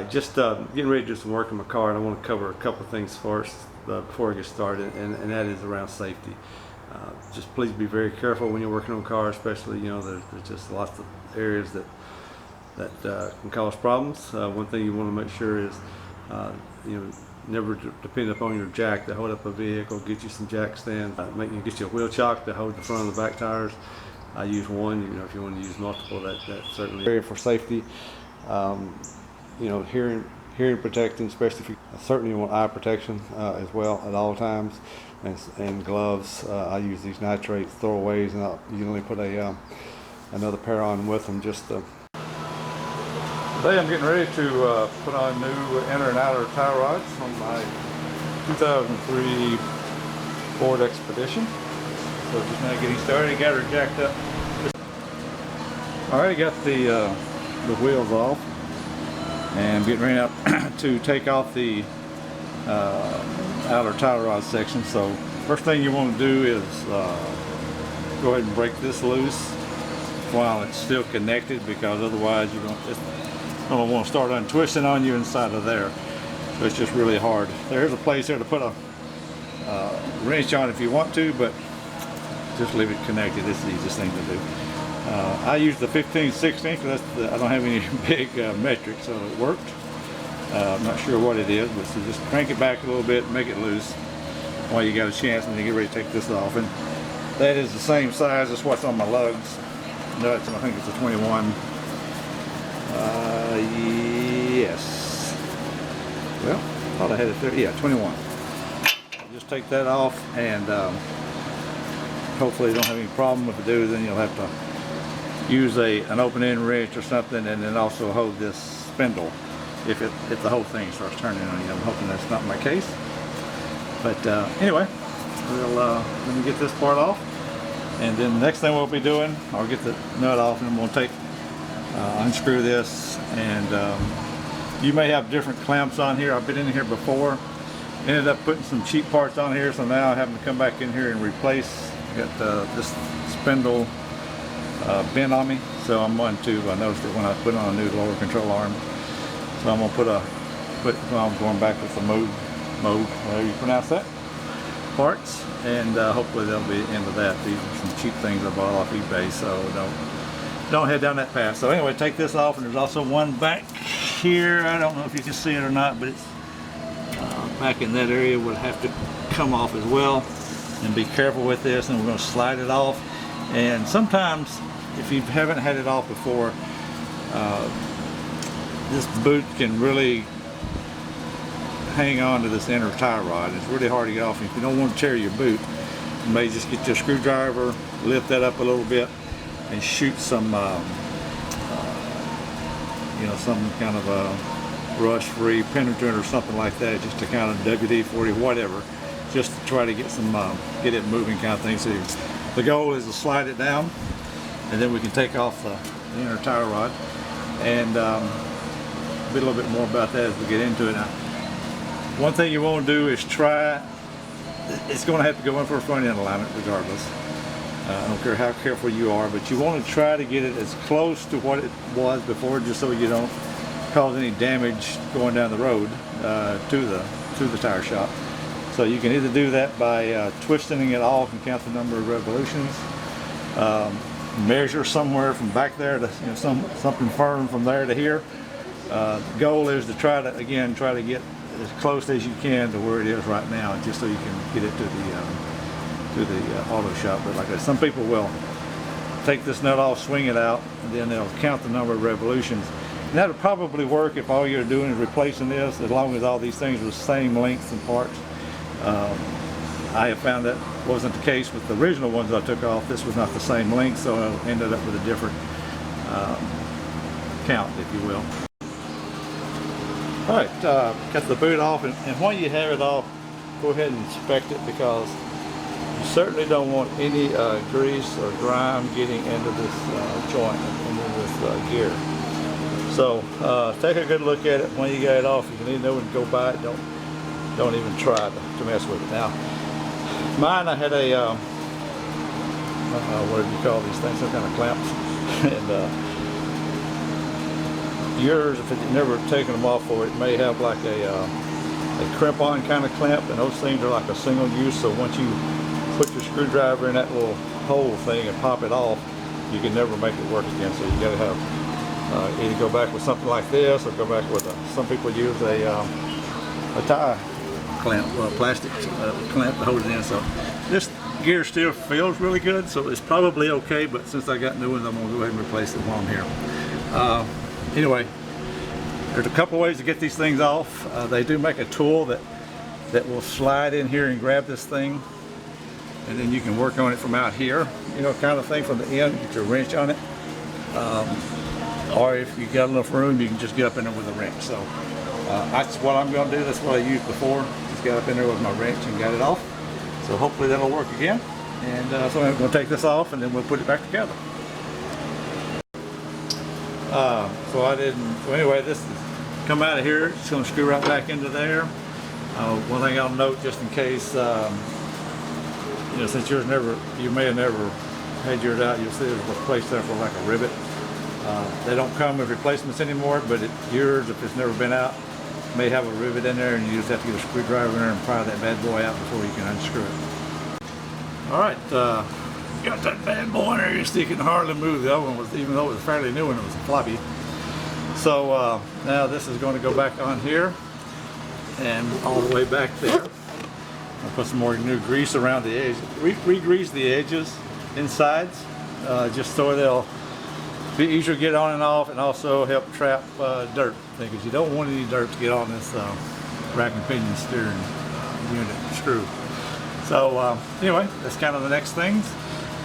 right, just getting ready to do some work in my car, and I want to cover a couple of things first before I get started, and that is around safety. Just please be very careful when you're working on cars, especially, you know, there's just lots of areas that can cause problems. One thing you want to make sure is, you know, never depend upon your jack to hold up a vehicle. Get you some jack stands. Get you a wheel chock to hold the front and the back tires. I use one. You know, if you want to use multiple, that's certainly area for safety. You know, hearing protection, especially if you certainly want eye protection as well at all times, and gloves. I use these nitrates throwaways, and I'll usually put another pair on with them. Today I'm getting ready to put on new inner and outer tie rods on my 2003 Ford Expedition. So just now getting started, got her jacked up. Alright, got the wheels off, and I'm getting ready now to take off the outer tie rod section. So first thing you want to do is go ahead and break this loose while it's still connected, because otherwise you're going to want to start untwisting on you inside of there. So it's just really hard. There's a place there to put a wrench on if you want to, but just leave it connected. It's the easiest thing to do. I use the 15/16 because I don't have any big metric, so it worked. I'm not sure what it is, but so just crank it back a little bit, make it loose while you got a chance, and then get ready to take this off. And that is the same size as what's on my lugs. Nuts, I think it's a 21. Yes. Well, I thought I had it there. Yeah, 21. I'll just take that off, and hopefully you don't have any problem. If you do, then you'll have to use an open-end wrench or something, and then also hold this spindle if the whole thing starts turning on you. I'm hoping that's not my case. But anyway, let me get this part off, and then the next thing we'll be doing, I'll get the nut off, and I'm going to take unscrew this, and you may have different clamps on here. I've been in here before, ended up putting some cheap parts on here, so now I'm having to come back in here and replace. Got this spindle bent on me, so I'm going to notice that when I put on a new lower control arm, so I'm going to I'm going back with the mode, however you pronounce that, parts, and hopefully they'll be into that. These are some cheap things I bought off eBay, so don't head down that path. So anyway, take this off, and there's also one back here. I don't know if you can see it or not, but it's back in that area would have to come off as well. And be careful with this, and we're going to slide it off. And sometimes, if you haven't had it off before, this boot can really hang on to this inner tie rod. It's really hard to get off. If you don't want to tear your boot, you may just get your screwdriver, lift that up a little bit, and shoot some, you know, some kind of a rust-free penetrant or something like that, just to kind of WD-40, whatever, just to try to get some, get it moving kind of thing. So the goal is to slide it down, and then we can take off the inner tie rod, and a little bit more about that as we get into it. Now, one thing you want to do is try, it's going to have to go in for a front end alignment regardless. I don't care how careful you are, but you want to try to get it as close to what it was before, just so you don't cause any damage going down the road to the tire shop. So you can either do that by twisting it off and count the number of revolutions, measure somewhere from back there to, you know, something firm from there to here. The goal is to try to get as close as you can to where it is right now, just so you can get it to the auto shop. But like I said, some people will take this nut off, swing it out, and then they'll count the number of revolutions. And that'll probably work if all you're doing is replacing this, as long as all these things are the same lengths and parts. I have found that wasn't the case with the original ones I took off. This was not the same length, so I ended up with a different count, if you will. Alright, got the boot off, and while you have it off, go ahead and inspect it, because you certainly don't want any grease or grime getting into this joint, into this gear. So take a good look at it. When you get it off, you can either know and go by it. Don't even try to mess with it. Now, mine, I had a what do you call these things? Some kind of clamps, and yours, if you've never taken them off, or it may have like a crimp-on kind of clamp, and those things are like a single use. So once you put your screwdriver in that little hole thing and pop it off, you can never make it work again. So you got to have either go back with something like this, or go back with some people use a tie clamp, plastic clamp to hold it in. So this gear still feels really good, so it's probably okay. But since I got new ones, I'm gonna go ahead and replace it while I'm here. Anyway, there's a couple ways to get these things off. They do make a tool that will slide in here and grab this thing, and then you can work on it from out here, you know, kind of thing from the end. Get your wrench on it, or if you got enough room, you can just get up in there with a wrench. So that's what I'm going to do. That's what I used before. Just got up in there with my wrench and got it off. So hopefully that'll work again. And so I'm going to take this off, and then we'll put it back together. So anyway, this is come out of here. It's going to screw right back into there. One thing I'll note, just in case, you know, since you may have never had yours out, you'll see there's a place there for like a rivet. They don't come with replacements anymore, but yours, if it's never been out, may have a rivet in there, and you just have to get a screwdriver in there and pry that bad boy out before you can unscrew it. All right, got that bad boy in there. You stick it and hardly move. The other one was, even though it was fairly new and it was floppy. So now this is going to go back on here and all the way back there. I'll put some more new grease around the edge. Re-grease the edges insides, just so they'll be easier to get on and off, and also help trap dirt, because you don't want any dirt to get on this rack and pinion steering unit screw. So anyway, that's kind of the next things.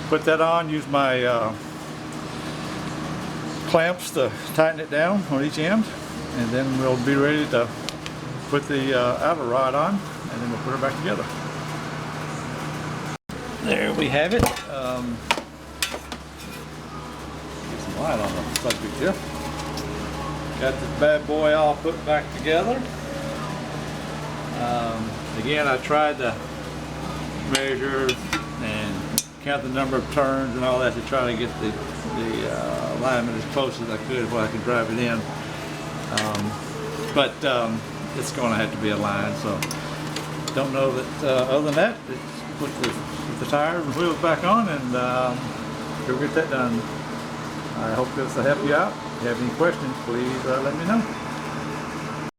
Put that on, use my clamps to tighten it down on each end, and then we'll be ready to put the outer rod on, and then we'll put it back together. There we have it. Get some light on the subject here. Got this bad boy all put back together. Again, I tried to measure and count the number of turns and all that to try to get the alignment as close as I could where I could drive it in. But it's going to have to be aligned, so don't know that. Other than that, put the tires and wheels back on, and we'll get that done. I hope this will help you out. If you have any questions, please let me know.